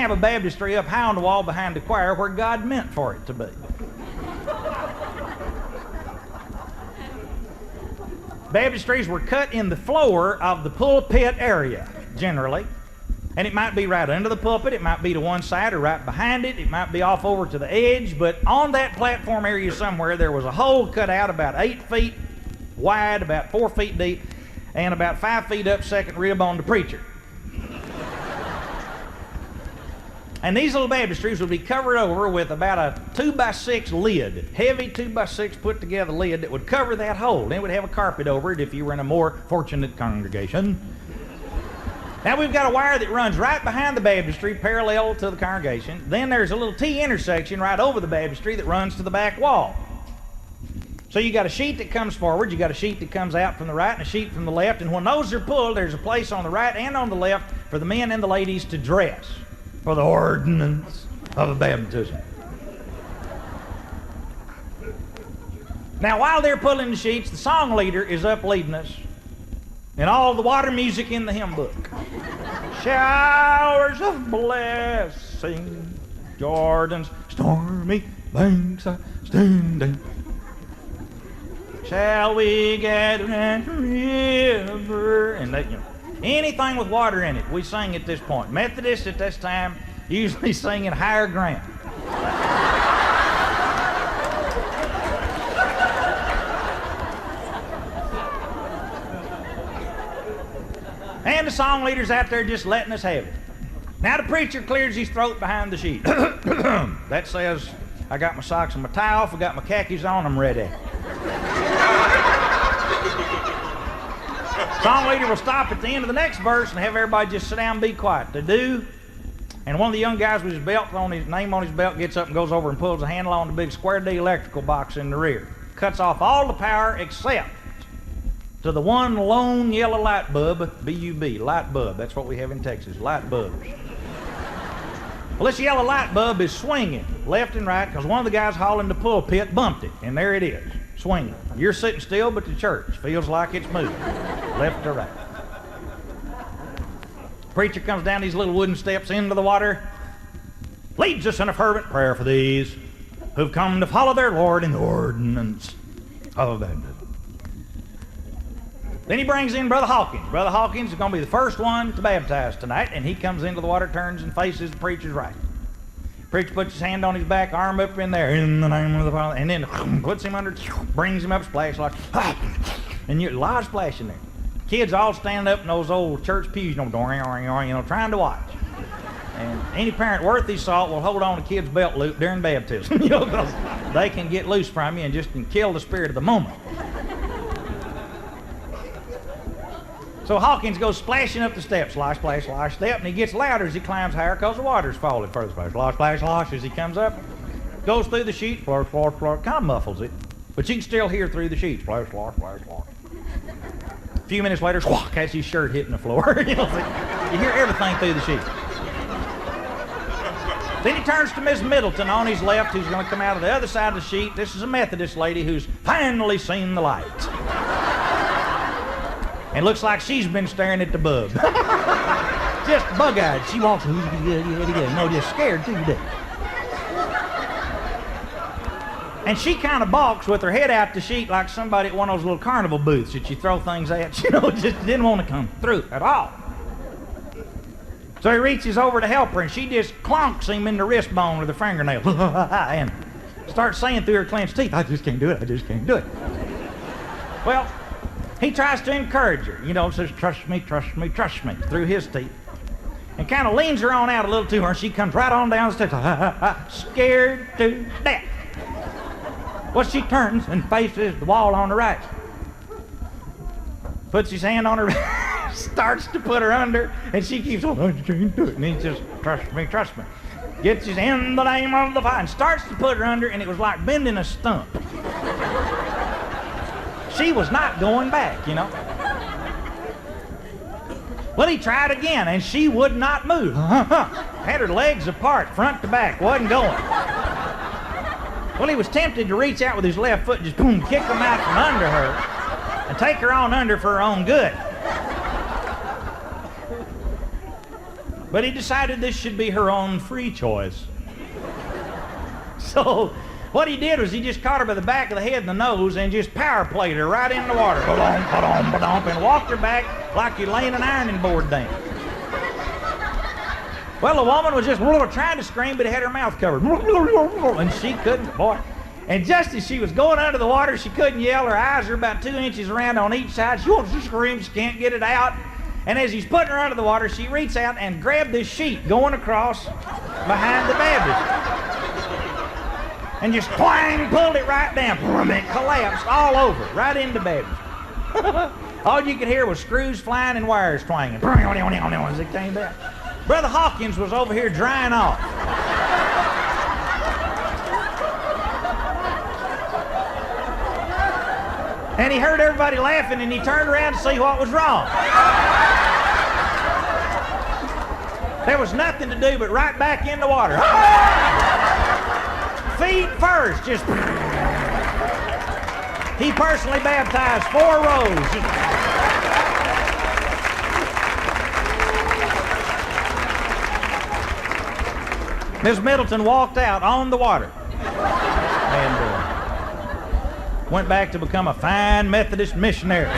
have a baptistry up high on the wall behind the choir where God meant for it to be. Baptistries were cut in the floor of the pulpit area, generally. And it might be right under the pulpit, it might be to one side or right behind it, it might be off over to the edge, but on that platform area somewhere there was a hole cut out about 8 feet wide, about 4 feet deep, and about 5 feet up second rib on the preacher. And these little baptistries would be covered over with about a 2x6 lid, heavy 2x6 put together lid that would cover that hole. Then it would have a carpet over it if you were in a more fortunate congregation. Now we've got a wire that runs right behind the baptistry, parallel to the congregation. Then there's a little T intersection right over the baptistry that runs to the back wall. So you got a sheet that comes forward, you got a sheet that comes out from the right, and a sheet from the left. And when those are pulled, there's a place on the right and on the left for the men and the ladies to dress for the ordinance of a baptism. Now while they're pulling the sheets, the song leader is up leading us in all the water music in the hymn book. Showers of blessing, Jordan's stormy banks are standing. Shall we gather at the river? And they, anything with water in it, we sing at this point. Methodists at this time usually sing in higher ground. And the song leader's out there just letting us have it. Now the preacher clears his throat behind the sheet. That says, I got my socks and my tie off, I got my khakis on, I'm ready. Song leader will stop at the end of the next verse and have everybody just sit down and be quiet. They do. And one of the young guys with his belt on his name on his belt gets up and goes over and pulls a handle on the big square D electrical box in the rear. Cuts off all the power except to the one lone yellow light bulb, B-U-B, light bulb. That's what we have in Texas, light bulbs. Well, this yellow light bulb is swinging left and right because one of the guys hauling the pulpit bumped it, and there it is, swinging. You're sitting still, but the church feels like it's moving, left to right. Preacher comes down these little wooden steps into the water, leads us in a fervent prayer for these who've come to follow their Lord in the ordinance of baptism. Then he brings in Brother Hawkins. Brother Hawkins is going to be the first one to baptize tonight, and he comes into the water, turns and faces the preacher's right. Preacher puts his hand on his back, arm up in there, in the name of the Father, and then puts him under, brings him up, splash like, and a lot of splashing there. Kids all stand up in those old church pews, trying to watch. And any parent worth his salt will hold on to kids' belt loop during baptism, because they can get loose from you and just can kill the spirit of the moment. So Hawkins goes splashing up the steps, slosh, splash, slosh, step, and he gets louder as he climbs higher because the water's falling further. Splash, slosh, splash, slosh as he comes up. Goes through the sheet, splash, splash, splash, kind of muffles it. But you can still hear through the sheet, splash, slosh, splash, slosh. A few minutes later, squawk, has his shirt hitting the floor. You hear everything through the sheet. Then he turns to Miss Middleton on his left, who's going to come out of the other side of the sheet. This is a Methodist lady who's finally seen the light. And looks like she's been staring at the bug. Just bug-eyed. She wants to, just scared to death. And she kind of balks with her head out the sheet like somebody at one of those little carnival booths that you throw things at. Just didn't want to come through at all. So he reaches over to help her, and she just clonks him in the wrist bone with her fingernail. And starts saying through her clenched teeth, I just can't do it, I just can't do it. Well, he tries to encourage her, says, trust me, through his teeth. And kind of leans her on out a little to her, and she comes right on down the steps, scared to death. Well, she turns and faces the wall on the right. Puts his hand on her, starts to put her under, and she keeps on, I can't do it. And he just, trust me. Gets his in the name of the Father, and starts to put her under, and it was like bending a stump. She was not going back, Well, he tried again, and she would not move. Had her legs apart, front to back, wasn't going. Well, he was tempted to reach out with his left foot and just boom, kick them out from under her and take her on under for her own good. But he decided this should be her own free choice. So what he did was he just caught her by the back of the head and the nose and just power played her right in the water. Ba-dum, ba-dum, ba-dum, and walked her back like you're laying an ironing board down. Well, the woman was just trying to scream, but it had her mouth covered. And she couldn't, boy. And just as she was going under the water, she couldn't yell. Her eyes are about 2 inches around on each side. She wants to scream. She can't get it out. And as he's putting her under the water, she reached out and grabbed this sheet going across behind the Baptist. And just twang, pulled it right down. It collapsed all over, right into Baptist. All you could hear was screws flying and wires twanging as it came back. Brother Hawkins was over here drying off. And he heard everybody laughing, and he turned around to see what was wrong. There was nothing to do but right back in the water. Feet first, just... He personally baptized 4 rows. Miss Middleton walked out on the water and went back to become a fine Methodist missionary.